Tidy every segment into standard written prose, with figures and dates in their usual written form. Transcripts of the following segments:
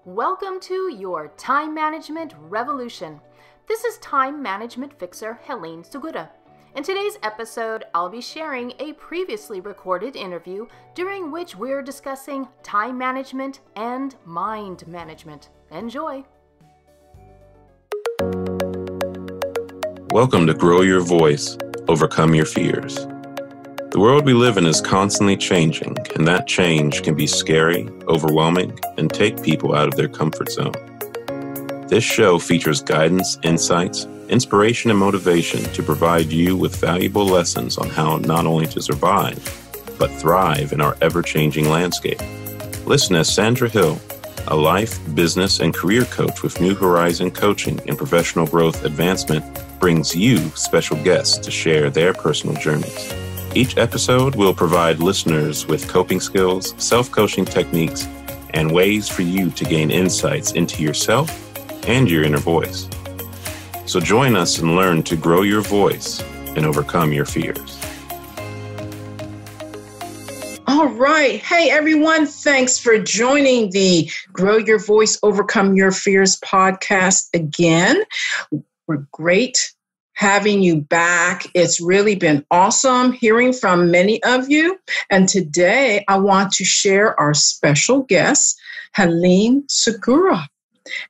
Welcome to your Time Management Revolution. This is Time Management Fixer Helene Segura. In today's episode, I'll be sharing a previously recorded interview during which we're discussing time management and mind management. Enjoy! Welcome to Grow Your Voice, Overcome Your Fears. The world we live in is constantly changing, and that change can be scary, overwhelming, and take people out of their comfort zone. This show features guidance, insights, inspiration, and motivation to provide you with valuable lessons on how not only to survive, but thrive in our ever-changing landscape. Listen as Sandra Hill, a life, business, and career coach with New Horizon Coaching and Professional Growth Advancement, brings you special guests to share their personal journeys. Each episode will provide listeners with coping skills, self-coaching techniques, and ways for you to gain insights into yourself and your inner voice. So join us and learn to grow your voice and overcome your fears. All right. Hey, everyone. Thanks for joining the Grow Your Voice, Overcome Your Fears podcast again. We're great having you back. It's really been awesome hearing from many of you. And today I want to share our special guest, Helene Segura.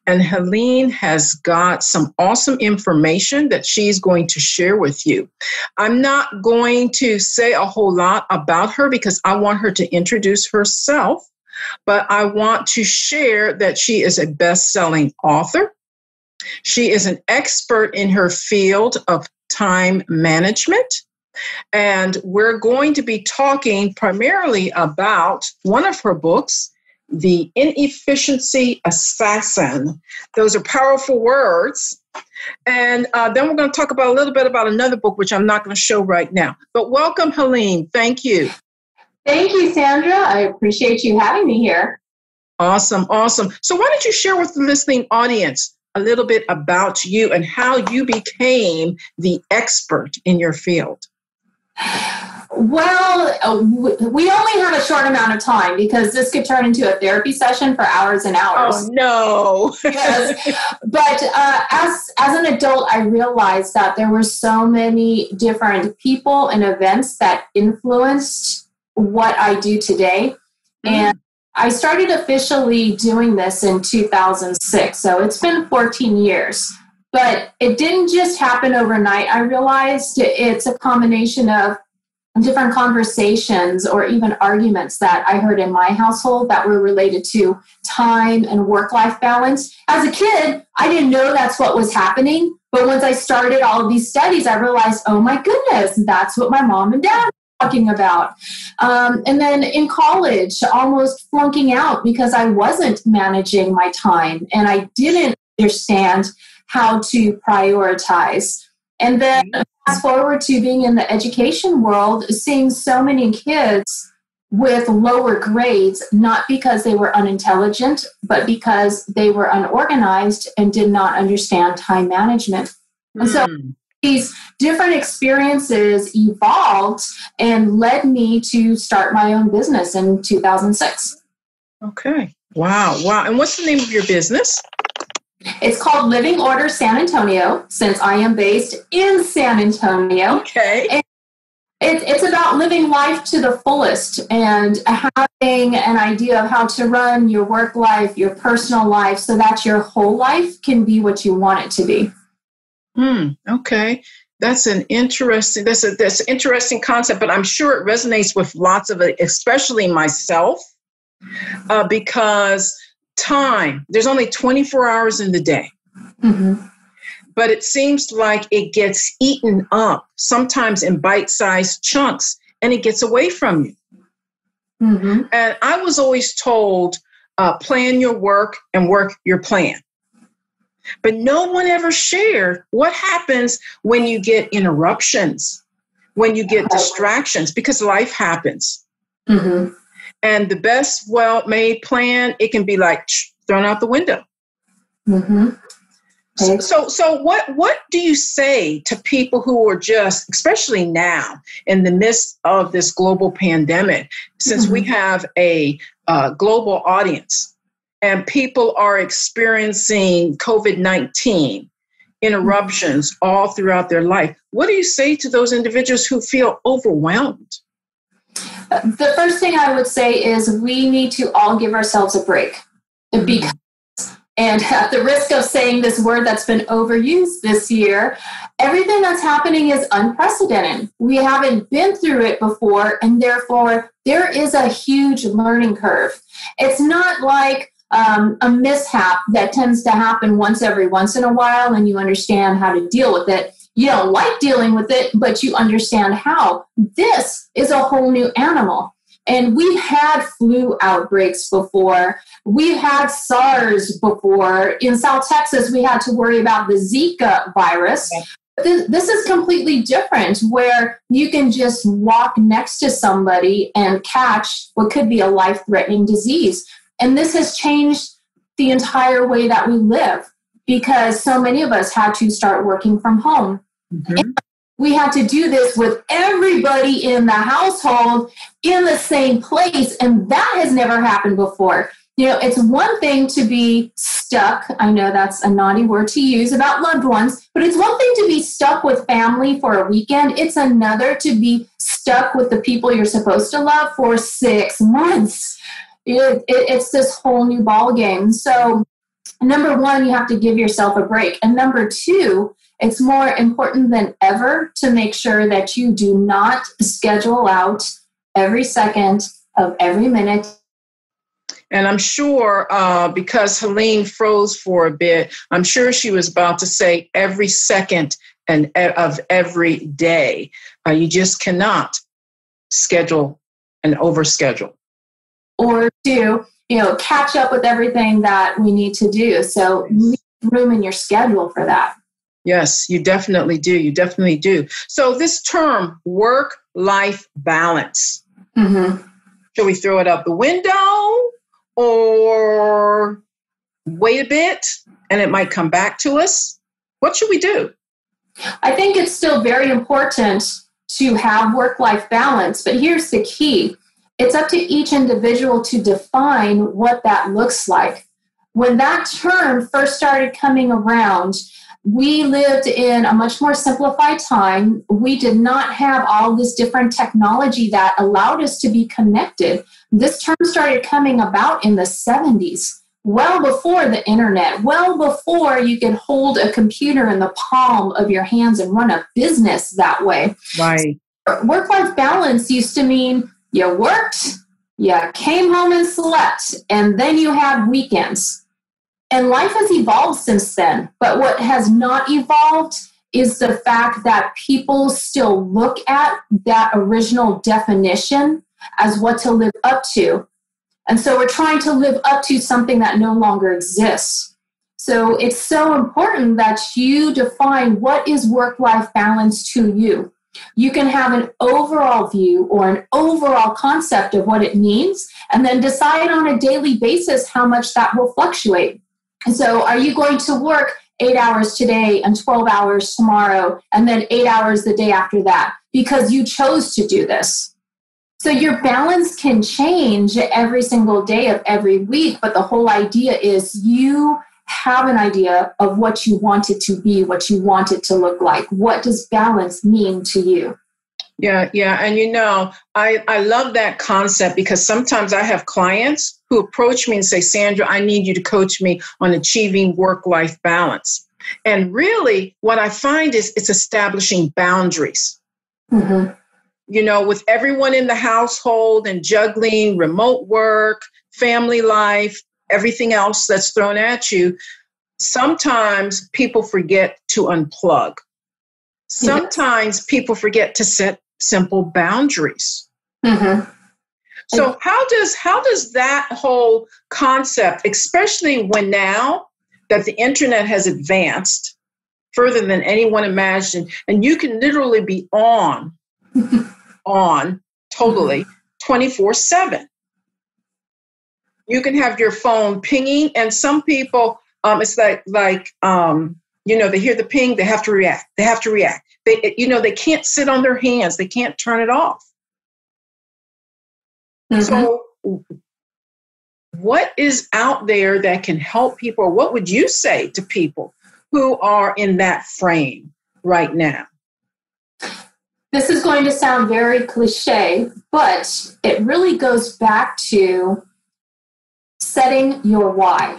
And Helene has got some awesome information that she's going to share with you. I'm not going to say a whole lot about her because I want her to introduce herself, but I want to share that she is a best-selling author. She is an expert in her field of time management, and we're going to be talking primarily about one of her books, The Inefficiency Assassin. Those are powerful words. And then we're going to talk about a little bit about another book, which I'm not going to show right now. But welcome, Helene. Thank you. Thank you, Sandra. I appreciate you having me here. Awesome. So why don't you share with the listening audience a little bit about you and how you became the expert in your field? Well, we only have a short amount of time because this could turn into a therapy session for hours and hours. Oh, no. But as an adult, I realized that there were so many different people and events that influenced what I do today. And I started officially doing this in 2006, so it's been 14 years. But it didn't just happen overnight. I realized it's a combination of different conversations or even arguments that I heard in my household that were related to time and work-life balance. As a kid, I didn't know that's what was happening. But once I started all of these studies, I realized, oh my goodness, that's what my mom and dad talking about. And then in college, almost flunking out because I wasn't managing my time and I didn't understand how to prioritize. And then fast forward to being in the education world, seeing so many kids with lower grades, not because they were unintelligent, but because they were unorganized and did not understand time management. And so these different experiences evolved and led me to start my own business in 2006. Okay. Wow. And what's the name of your business? It's called Living Order San Antonio, since I am based in San Antonio. Okay. And it's about living life to the fullest and having an idea of how to run your work life, your personal life, so that your whole life can be what you want it to be. Okay. That's an interesting concept, but I'm sure it resonates with lots of it, especially myself, because time, there's only 24 hours in the day, but it seems like it gets eaten up, sometimes in bite-sized chunks, and it gets away from you. And I was always told, plan your work and work your plan. But no one ever shared what happens when you get interruptions, when you get distractions, because life happens. And the best well-made plan, it can be like thrown out the window. So what do you say to people who are just, especially now in the midst of this global pandemic, since we have a global audience, and people are experiencing COVID-19 interruptions all throughout their life. What do you say to those individuals who feel overwhelmed? The first thing I would say is we need to all give ourselves a break. Because, and at the risk of saying this word that's been overused this year, everything that's happening is unprecedented. We haven't been through it before, and therefore there is a huge learning curve. It's not like a mishap that tends to happen once in a while, and you understand how to deal with it. You don't like dealing with it, but you understand how. This is a whole new animal. And we've had flu outbreaks before. We've had SARS before. In South Texas, we had to worry about the Zika virus. This is completely different, where you can just walk next to somebody and catch what could be a life-threatening disease. And this has changed the entire way that we live, because so many of us had to start working from home. Mm-hmm. We had to do this with everybody in the household in the same place, and that has never happened before. You know, it's one thing to be stuck. I know that's a naughty word to use about loved ones, but it's one thing to be stuck with family for a weekend. It's another to be stuck with the people you're supposed to love for 6 months. It's this whole new ball game. So, number one, you have to give yourself a break. And number two, it's more important than ever to make sure that you do not schedule out every second of every minute. And I'm sure, because Helene froze for a bit, I'm sure she was about to say every second of every day. You just cannot schedule and overschedule. Or to, catch up with everything that we need to do. So leave room in your schedule for that. Yes, you definitely do. You definitely do. So this term, work-life balance, should we throw it out the window or wait a bit and it might come back to us? What should we do? I think it's still very important to have work-life balance, but here's the key. It's up to each individual to define what that looks like. When that term first started coming around, we lived in a much more simplified time. We did not have all this different technology that allowed us to be connected. This term started coming about in the 70s, well before the internet, well before you could hold a computer in the palm of your hands and run a business that way. Right. Work-life balance used to mean you worked, you came home and slept, and then you had weekends. And life has evolved since then. But what has not evolved is the fact that people still look at that original definition as what to live up to. And so we're trying to live up to something that no longer exists. So it's so important that you define what is work-life balance to you. You can have an overall view or an overall concept of what it means, and then decide on a daily basis how much that will fluctuate. And so are you going to work 8 hours today and 12 hours tomorrow and then 8 hours the day after that because you chose to do this? So your balance can change every single day of every week, but the whole idea is you have an idea of what you want it to be, what you want it to look like. What does balance mean to you? Yeah. And I love that concept because sometimes I have clients who approach me and say, Sandra, I need you to coach me on achieving work-life balance. And really what I find is it's establishing boundaries. With everyone in the household and juggling remote work, family life, everything else that's thrown at you, sometimes people forget to unplug. Sometimes people forget to set simple boundaries. So how does that whole concept, especially when now that the internet has advanced further than anyone imagined, and you can literally be on totally 24/7. You can have your phone pinging, and some people, it's like they hear the ping, they have to react. They can't sit on their hands. They can't turn it off. So what is out there that can help people? What would you say to people who are in that frame right now? This is going to sound very cliche, but it really goes back to setting your why,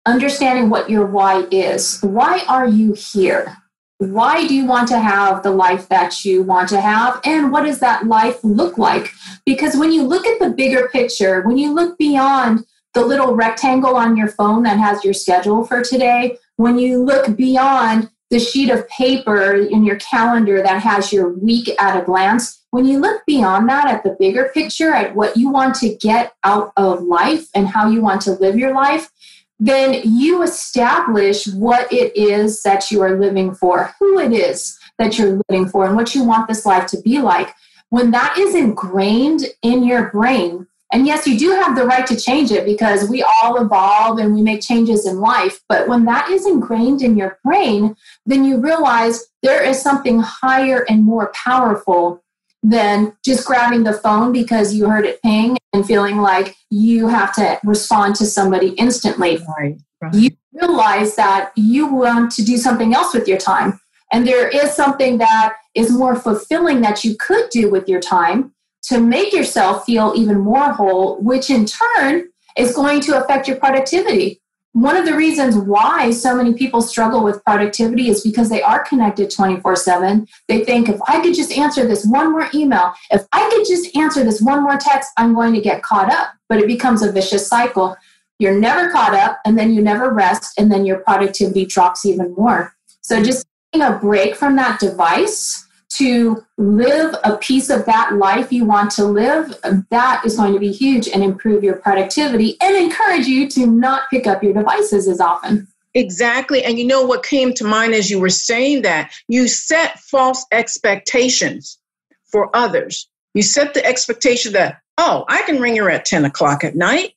understanding what your why is. Why are you here? Why do you want to have the life that you want to have? And what does that life look like? Because when you look at the bigger picture, when you look beyond the little rectangle on your phone that has your schedule for today, when you look beyond the sheet of paper in your calendar that has your week at a glance, when you look beyond that at the bigger picture, at what you want to get out of life and how you want to live your life, then you establish what it is that you are living for, who it is that you're living for, and what you want this life to be like. When that is ingrained in your brain, and yes, you do have the right to change it because we all evolve and we make changes in life, but when that is ingrained in your brain, then you realize there is something higher and more powerful than just grabbing the phone because you heard it ping and feeling like you have to respond to somebody instantly. Right. You realize that you want to do something else with your time. And there is something that is more fulfilling that you could do with your time to make yourself feel even more whole, which in turn is going to affect your productivity. One of the reasons why so many people struggle with productivity is because they are connected 24/7. They think, if I could just answer this one more email, if I could just answer this one more text, I'm going to get caught up. But it becomes a vicious cycle. You're never caught up, and then you never rest, and then your productivity drops even more. So just taking a break from that device to live a piece of that life you want to live, that is going to be huge and improve your productivity and encourage you to not pick up your devices as often. Exactly. And you know what came to mind as you were saying that? You set false expectations for others. You set the expectation that, oh, I can ring her at 10 o'clock at night,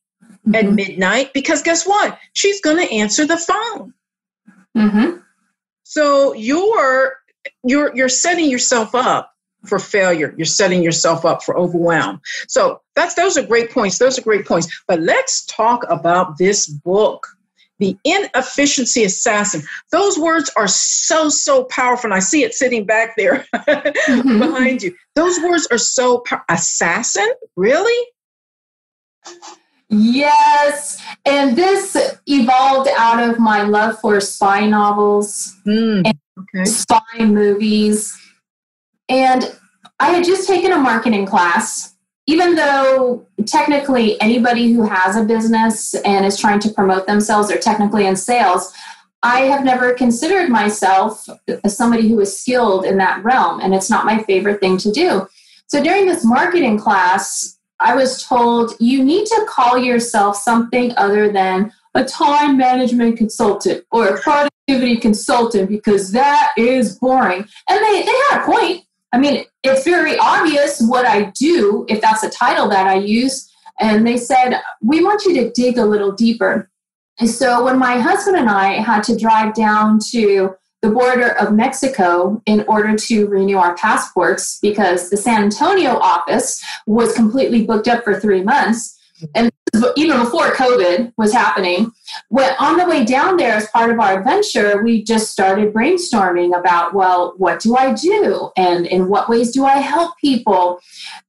at midnight, because guess what? She's going to answer the phone. So you're setting yourself up for failure. You're setting yourself up for overwhelm. So those are great points. But let's talk about this book, The Inefficiency Assassin. Those words are so powerful. And I see it sitting back there behind you. Those words are so powerful. Assassin? Really? Yes. And this evolved out of my love for spy novels. Spy movies. And I had just taken a marketing class, even though technically anybody who has a business and is trying to promote themselves are technically in sales. I have never considered myself as somebody who is skilled in that realm, and it's not my favorite thing to do. So during this marketing class, I was told you need to call yourself something other than a time management consultant or a productivity consultant because that is boring. And they had a point. I mean, it's very obvious what I do if that's a title that I use. And they said, we want you to dig a little deeper. And so when my husband and I had to drive down to the border of Mexico in order to renew our passports because the San Antonio office was completely booked up for 3 months, and even before COVID was happening, on the way down there as part of our adventure, we just started brainstorming about, well, what do I do? And in what ways do I help people?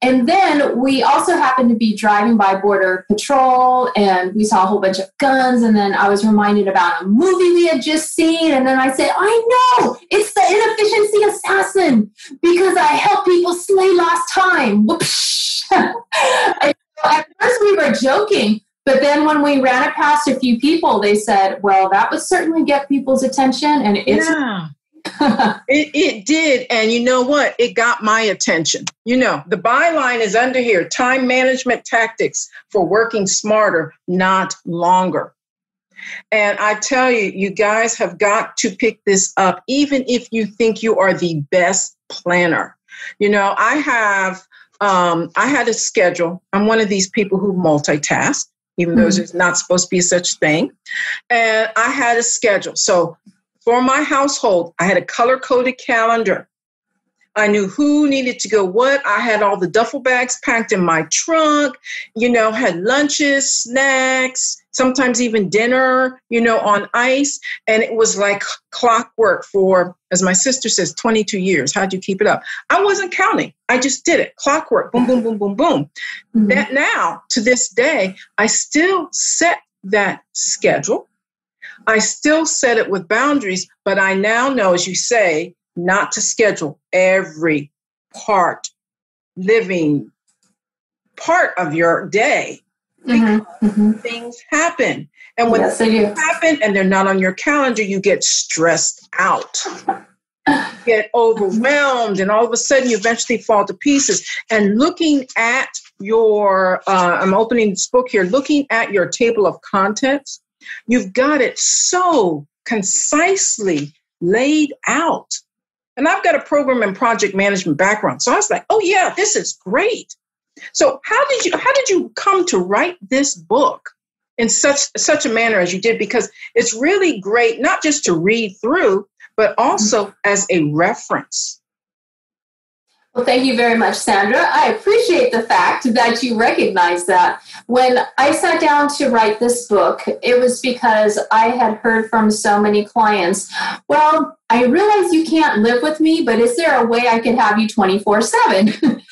And then we also happened to be driving by Border Patrol, and we saw a whole bunch of guns. And then I was reminded about a movie we had just seen. And then I said, I know, it's the Inefficiency Assassin because I help people slay lost time. Whoosh. At first we were joking, but then when we ran it past a few people, they said, well, that would certainly get people's attention. And it did. And you know what? It got my attention. You know, the byline is under here, time management tactics for working smarter, not longer. And I tell you, you guys have got to pick this up, even if you think you are the best planner. You know, I had a schedule. I'm one of these people who multitask, even though there's not supposed to be such thing. And I had a schedule. So for my household, I had a color-coded calendar. I knew who needed to go what. I had all the duffel bags packed in my trunk, had lunches, snacks, sometimes even dinner, on ice. And it was like clockwork for, as my sister says, 22 years. How'd you keep it up? I wasn't counting. I just did it. Clockwork. Boom, boom, boom, boom, boom. Mm-hmm. That now, to this day, I still set that schedule. I still set it with boundaries, but I now know, as you say, not to schedule every living part of your day. Things happen. And when things happen and they're not on your calendar, you get stressed out, get overwhelmed, and all of a sudden you eventually fall to pieces. And looking at I'm opening this book here, looking at your table of contents, you've got it so concisely laid out. And I've got a program and project management background. So I was like, oh yeah, this is great. So how did you come to write this book in such a manner as you did? Because it's really great, not just to read through, but also as a reference. Well, thank you very much, Sandra. I appreciate the fact that you recognize that. When I sat down to write this book, it was because I had heard from so many clients, well, I realize you can't live with me, but is there a way I could have you 24/7?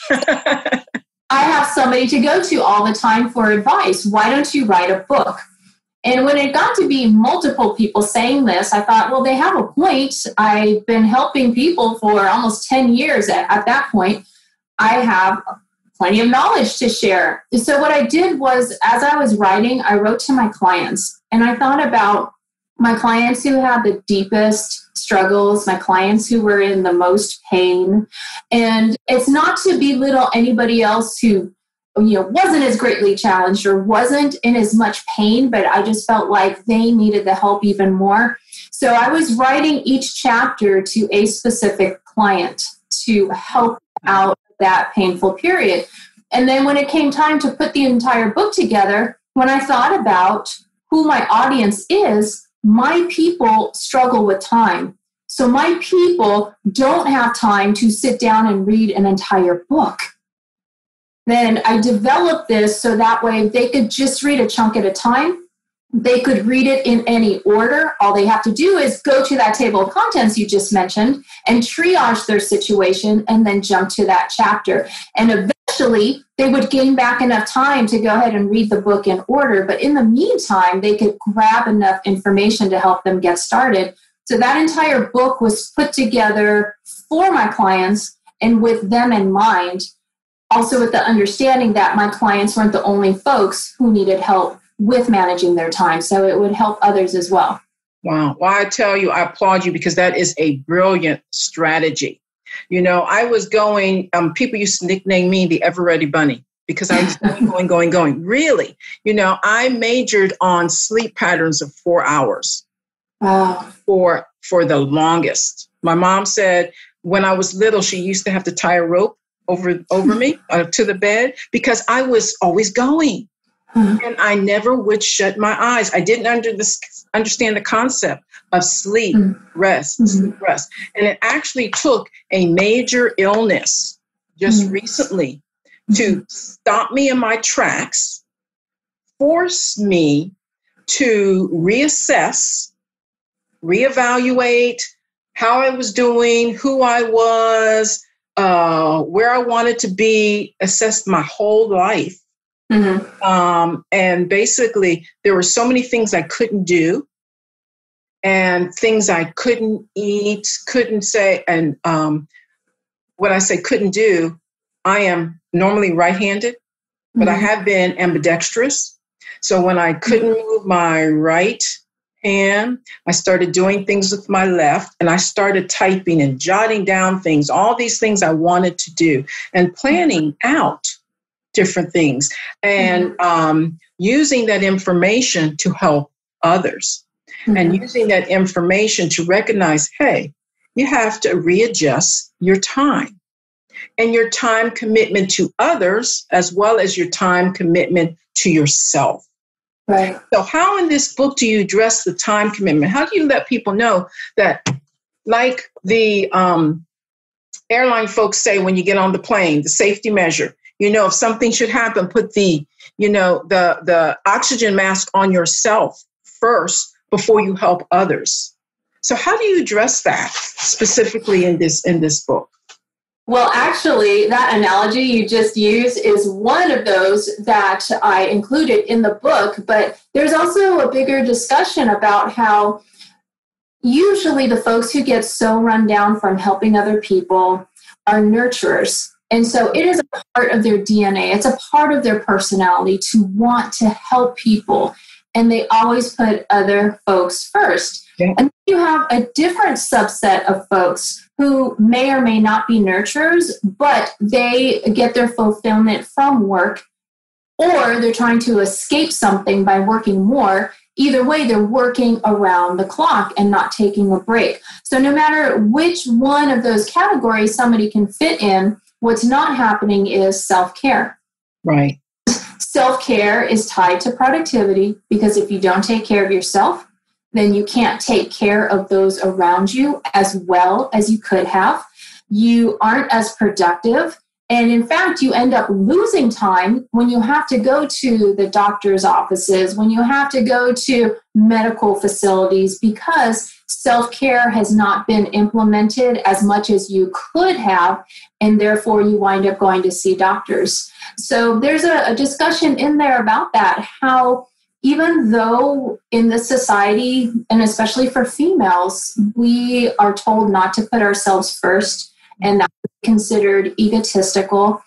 I have somebody to go to all the time for advice. Why don't you write a book? And when it got to be multiple people saying this, I thought, well, they have a point. I've been helping people for almost 10 years at that point. I have plenty of knowledge to share. So what I did was, as I was writing, I wrote to my clients. And I thought about my clients who had the deepest struggles, my clients who were in the most pain. And it's not to belittle anybody else who wasn't as greatly challenged or wasn't in as much pain, but I just felt like they needed the help even more. So I was writing each chapter to a specific client to help out that painful period. And then when it came time to put the entire book together, when I thought about who my audience is, my people struggle with time. So my people don't have time to sit down and read an entire book. Then I developed this so that way they could just read a chunk at a time. They could read it in any order. All they have to do is go to that table of contents you just mentioned and triage their situation and then jump to that chapter. And eventually they would gain back enough time to go ahead and read the book in order. But in the meantime, they could grab enough information to help them get started. So that entire book was put together for my clients and with them in mind. Also with the understanding that my clients weren't the only folks who needed help with managing their time. So it would help others as well. Wow. Well, I tell you, I applaud you because that is a brilliant strategy. I was going, people used to nickname me the Ever-Ready Bunny because I was going. Really? I majored on sleep patterns of 4 hours. Wow. For the longest. My mom said when I was little, she used to have to tie a rope over me to the bed because I was always going. Mm-hmm. And I never would shut my eyes. I didn't understand the concept of sleep, rest, sleep, rest. And it actually took a major illness just recently to stop me in my tracks, force me to reassess, reevaluate how I was doing, who I was, where I wanted to be, assessed my whole life. And basically, there were so many things I couldn't do and things I couldn't eat, couldn't say. And when I say couldn't do, I am normally right-handed, but I have been ambidextrous. So when I couldn't move my right hand, I started doing things with my left, and I started typing and jotting down things, all these things I wanted to do, and planning out different things, and using that information to help others, and using that information to recognize, hey, you have to readjust your time and your time commitment to others, as well as your time commitment to yourself. Right. So how in this book do you address the time commitment? How do you let people know that, like the airline folks say when you get on the plane, the safety measure, if something should happen, put the oxygen mask on yourself first before you help others. So how do you address that specifically in this book? Well, actually, that analogy you just used is one of those that I included in the book, but there's also a bigger discussion about how usually the folks who get so run down from helping other people are nurturers. And so it is a part of their DNA. It's a part of their personality to want to help people. And they always put other folks first. Yeah. And you have a different subset of folks who may or may not be nurturers, but they get their fulfillment from work, or they're trying to escape something by working more. Either way, they're working around the clock and not taking a break. So no matter which one of those categories somebody can fit in, what's not happening is self-care. Right. Self-care is tied to productivity, because if you don't take care of yourself, then you can't take care of those around you as well as you could have. You aren't as productive. And in fact, you end up losing time when you have to go to the doctor's offices, when you have to go to medical facilities, because self-care has not been implemented as much as you could have, and therefore you wind up going to see doctors. So there's a discussion in there about that, how even though in this society, and especially for females, we are told not to put ourselves first, and that's considered egotistical,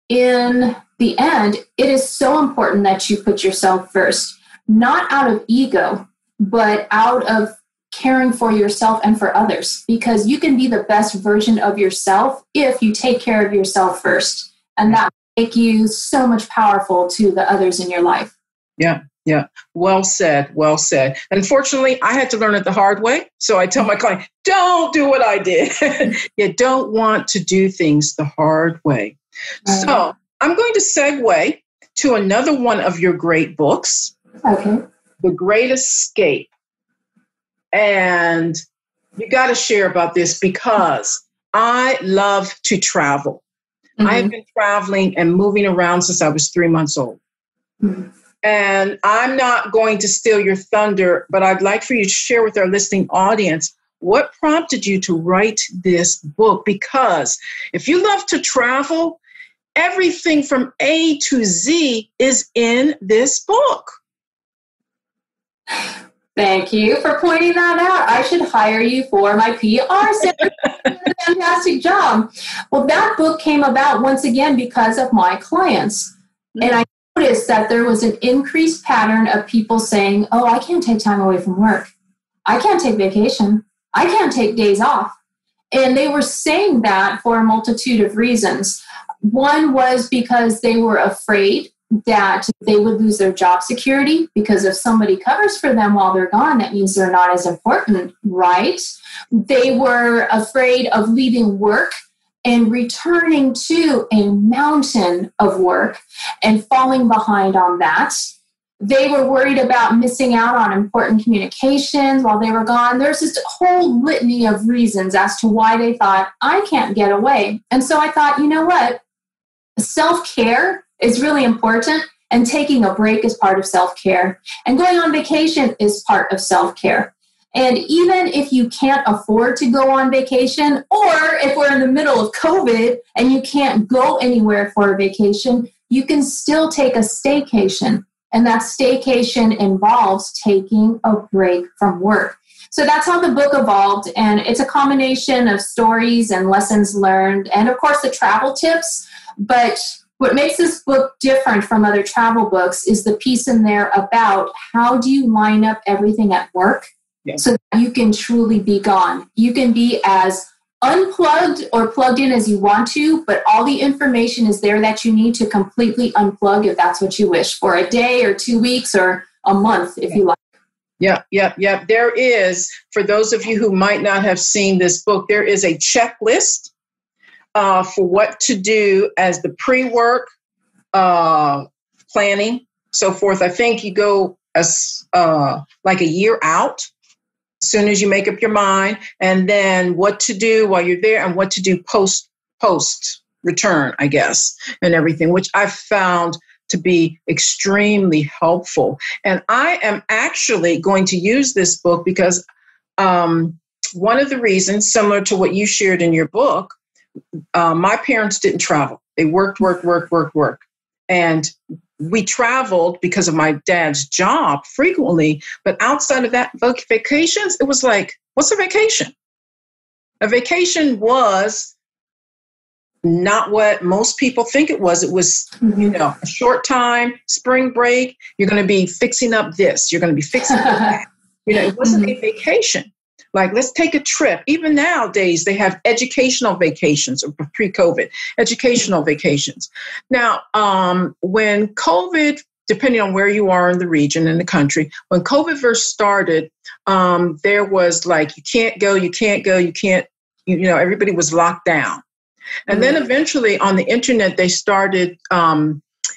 in the end, it is so important that you put yourself first, not out of ego, but out of caring for yourself and for others, because you can be the best version of yourself if you take care of yourself first. And that will make you so much powerful to the others in your life. Yeah. Yeah. Well said. Well said. Unfortunately, I had to learn it the hard way. So I tell my client, don't do what I did. You don't want to do things the hard way. So I'm going to segue to another one of your great books, Okay. The Great Escape. And you got to share about this because I love to travel. Mm-hmm. I've been traveling and moving around since I was 3 months old. Mm-hmm. And I'm not going to steal your thunder, but I'd like for you to share with our listening audience what prompted you to write this book. Because if you love to travel, everything from A to Z is in this book. Thank you for pointing that out. I should hire you for my PR. Fantastic job. Well, that book came about once again because of my clients. And I noticed that there was an increased pattern of people saying, oh, I can't take time away from work. I can't take vacation. I can't take days off. And they were saying that for a multitude of reasons. One was because they were afraid that they would lose their job security, because if somebody covers for them while they're gone, that means they're not as important, right? They were afraid of leaving work and returning to a mountain of work and falling behind on that. They were worried about missing out on important communications while they were gone. There's this whole litany of reasons as to why they thought, I can't get away. And so I thought, you know what? Self-care is really important, and taking a break is part of self-care. And going on vacation is part of self-care. And even if you can't afford to go on vacation, or if we're in the middle of COVID and you can't go anywhere for a vacation, you can still take a staycation. And that staycation involves taking a break from work. So that's how the book evolved. And it's a combination of stories and lessons learned, and of course the travel tips. But what makes this book different from other travel books is the piece in there about how do you line up everything at work so that you can truly be gone. You can be as unplugged or plugged in as you want to, but all the information is there that you need to completely unplug if that's what you wish, for a day or 2 weeks or a month if you like. Yeah. There is, for those of you who might not have seen this book, there is a checklist for what to do as the pre-work, planning, so forth. I think you go as like a year out as soon as you make up your mind, and then what to do while you're there and what to do post return, I guess, and everything, which I found to be extremely helpful. And I am actually going to use this book because one of the reasons, similar to what you shared in your book, my parents didn't travel. They worked. And we traveled because of my dad's job frequently. But outside of that, vacations, it was like, what's a vacation? A vacation was not what most people think it was. It was, a short time, spring break. You're going to be fixing up this. You're going to be fixing up that. It wasn't a vacation. Like, let's take a trip. Even nowadays, they have educational vacations, or pre-COVID, educational vacations. Now, when COVID, depending on where you are in the region, in the country, when COVID first started, there was like, you can't go, everybody was locked down. And then eventually on the internet, they started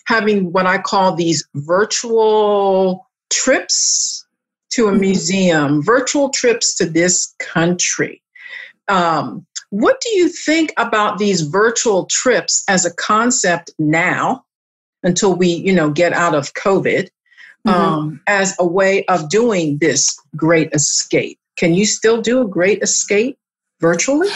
having what I call these virtual trips to a museum, virtual trips to this country. What do you think about these virtual trips as a concept now, until we, get out of COVID, as a way of doing this great escape? Can you still do a great escape virtually?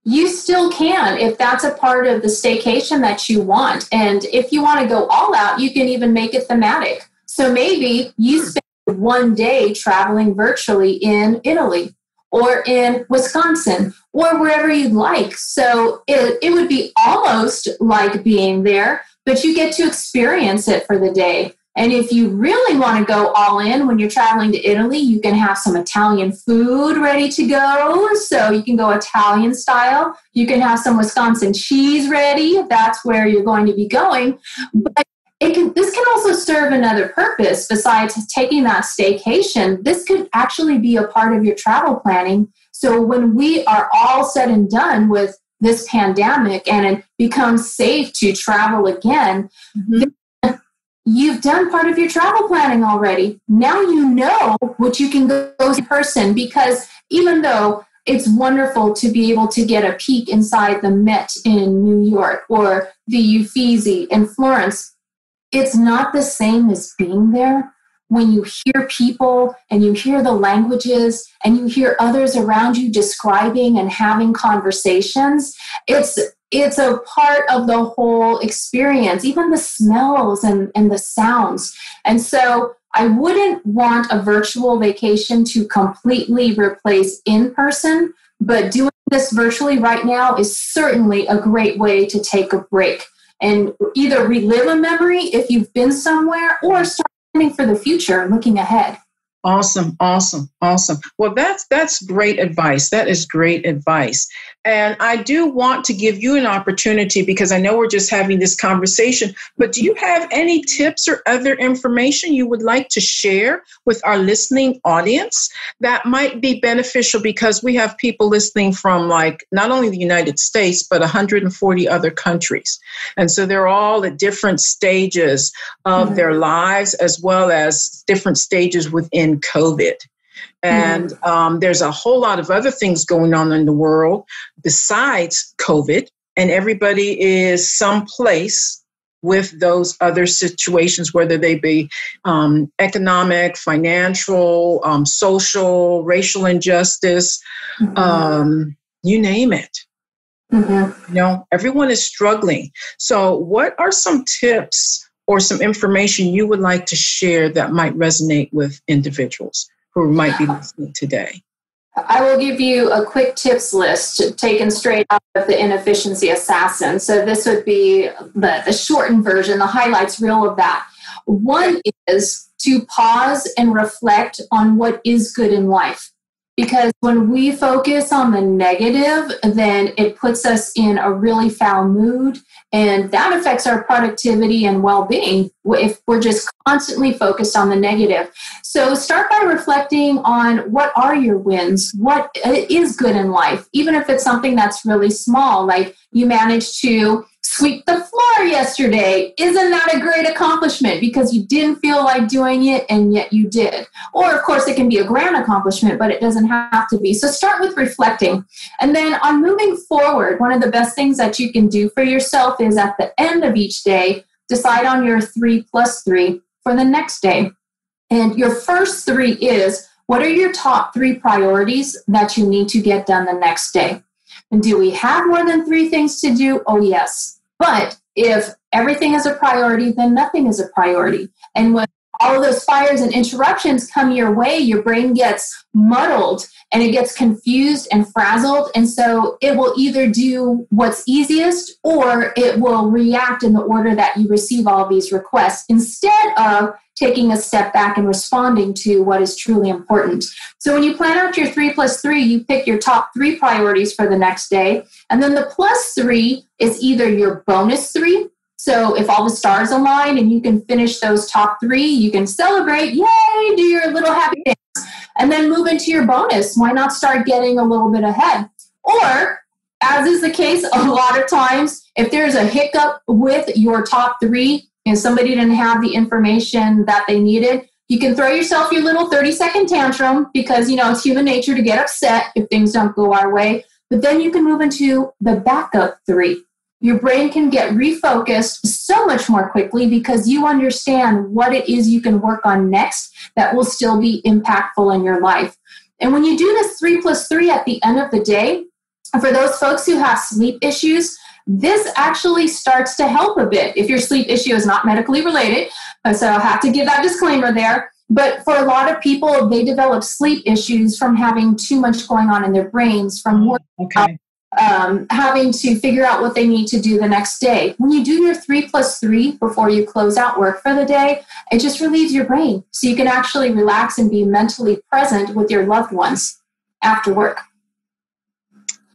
You still can, if that's a part of the staycation that you want. And if you want to go all out, you can even make it thematic. So maybe you spend one day traveling virtually in Italy or in Wisconsin or wherever you'd like. So it would be almost like being there, but you get to experience it for the day. And if you really want to go all in when you're traveling to Italy, you can have some Italian food ready to go. So you can go Italian style. You can have some Wisconsin cheese ready if that's where you're going to be going. But this can also serve another purpose besides taking that staycation. This could actually be a part of your travel planning. So when we are all said and done with this pandemic and it becomes safe to travel again, you've done part of your travel planning already. Now you know what you can go in person, because even though it's wonderful to be able to get a peek inside the Met in New York or the Uffizi in Florence, it's not the same as being there. When you hear people and you hear the languages and you hear others around you describing and having conversations, it's a part of the whole experience, even the smells and the sounds. And so I wouldn't want a virtual vacation to completely replace in-person, but doing this virtually right now is certainly a great way to take a break and either relive a memory if you've been somewhere or start planning for the future, looking ahead. Awesome. Well, that's great advice. That is great advice. And I do want to give you an opportunity, because I know we're just having this conversation, but do you have any tips or other information you would like to share with our listening audience that might be beneficial? Because we have people listening from not only the United States, but 140 other countries. And so they're all at different stages of their lives, as well as different stages within COVID. And there's a whole lot of other things going on in the world besides COVID, and everybody is someplace with those other situations, whether they be economic, financial, social, racial injustice, you name it. Everyone is struggling. So what are some tips or some information you would like to share that might resonate with individuals who might be listening today? I will give you a quick tips list taken straight out of the Inefficiency Assassin. So this would be the shortened version, the highlights reel of that. One is to pause and reflect on what is good in life. Because when we focus on the negative, then it puts us in a really foul mood, and that affects our productivity and well-being if we're just constantly focused on the negative. So start by reflecting on what are your wins, what is good in life, even if it's something that's really small, like you managed to sweep the floor yesterday. Isn't that a great accomplishment? Because you didn't feel like doing it and yet you did. Or of course it can be a grand accomplishment, but it doesn't have to be. So start with reflecting. And then on moving forward, one of the best things that you can do for yourself is at the end of each day, decide on your 3+3 for the next day. And your first 3 is, what are your top 3 priorities that you need to get done the next day? And do we have more than 3 things to do? Oh, yes. But if everything is a priority, then nothing is a priority. And when all of those fires and interruptions come your way, your brain gets muddled and it gets confused and frazzled. And so it will either do what's easiest or it will react in the order that you receive all of these requests instead of taking a step back and responding to what is truly important. So when you plan out your 3+3, you pick your top 3 priorities for the next day. And then the +3 is either your bonus 3. So if all the stars align and you can finish those top 3, you can celebrate, yay, do your little happy dance, and then move into your bonus. Why not start getting a little bit ahead? Or, as is the case a lot of times, if there's a hiccup with your top 3 and somebody didn't have the information that they needed, you can throw yourself your little 30-second tantrum because, it's human nature to get upset if things don't go our way. But then you can move into the backup 3. Your brain can get refocused so much more quickly because you understand what it is you can work on next that will still be impactful in your life. And when you do this 3+3 at the end of the day, for those folks who have sleep issues, this actually starts to help a bit if your sleep issue is not medically related. So I'll have to give that disclaimer there. But for a lot of people, they develop sleep issues from having too much going on in their brains, from work, having to figure out what they need to do the next day. When you do your 3+3 before you close out work for the day, it just relieves your brain so you can actually relax and be mentally present with your loved ones after work.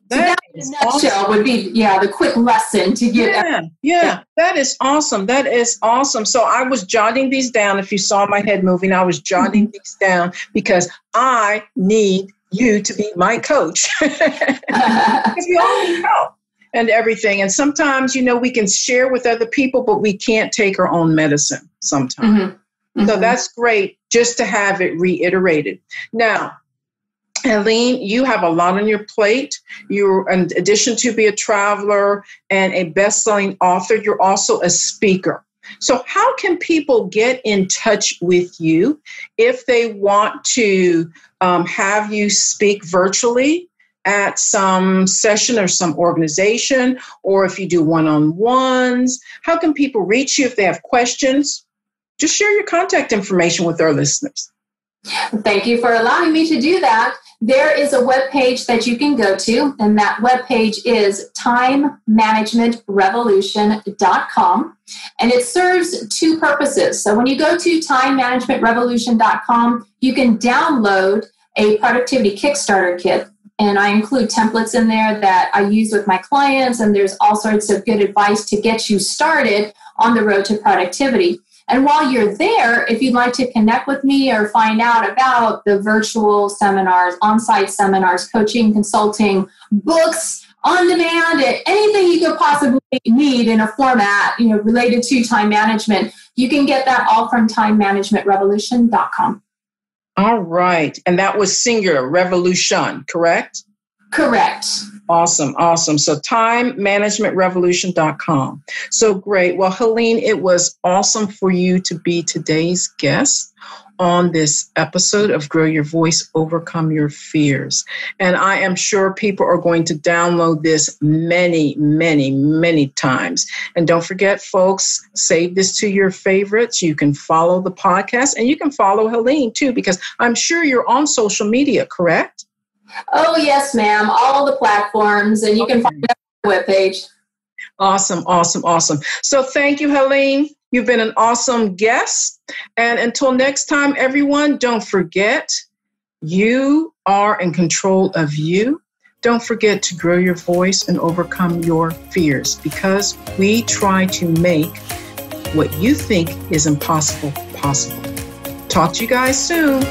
That in a nutshell would be, the quick lesson to get. Yeah, that is awesome. That is awesome. So I was jotting these down. If you saw my head moving, I was jotting these down because I need you to be my coach. Because we all need help and everything. And sometimes, we can share with other people, but we can't take our own medicine sometimes. So that's great just to have it reiterated. Now, Helene, you have a lot on your plate. You're, in addition to be a traveler and a best-selling author, you're also a speaker. So how can people get in touch with you if they want to have you speak virtually at some session or some organization, or if you do one-on-ones? How can people reach you if they have questions? Just share your contact information with our listeners. Thank you for allowing me to do that. There is a webpage that you can go to, and that webpage is timemanagementrevolution.com, and it serves 2 purposes. So when you go to timemanagementrevolution.com, you can download a productivity Kickstarter kit, and I include templates in there that I use with my clients, and there's all sorts of good advice to get you started on the road to productivity. And while you're there, if you'd like to connect with me or find out about the virtual seminars, on-site seminars, coaching, consulting, books, on demand, anything you could possibly need in a format, related to time management, you can get that all from timemanagementrevolution.com. All right. And that was singular, revolution, correct? Correct. Awesome. So timemanagementrevolution.com. So great. Well, Helene, it was awesome for you to be today's guest on this episode of Grow Your Voice, Overcome Your Fears. And I am sure people are going to download this many, many, many times. And don't forget, folks, save this to your favorites. You can follow the podcast and you can follow Helene too, because I'm sure you're on social media, correct? Oh, yes, ma'am. All the platforms, and you can find it on the webpage. Awesome. So thank you, Helene. You've been an awesome guest. And until next time, everyone, don't forget, you are in control of you. Don't forget to grow your voice and overcome your fears, because we try to make what you think is impossible possible. Talk to you guys soon.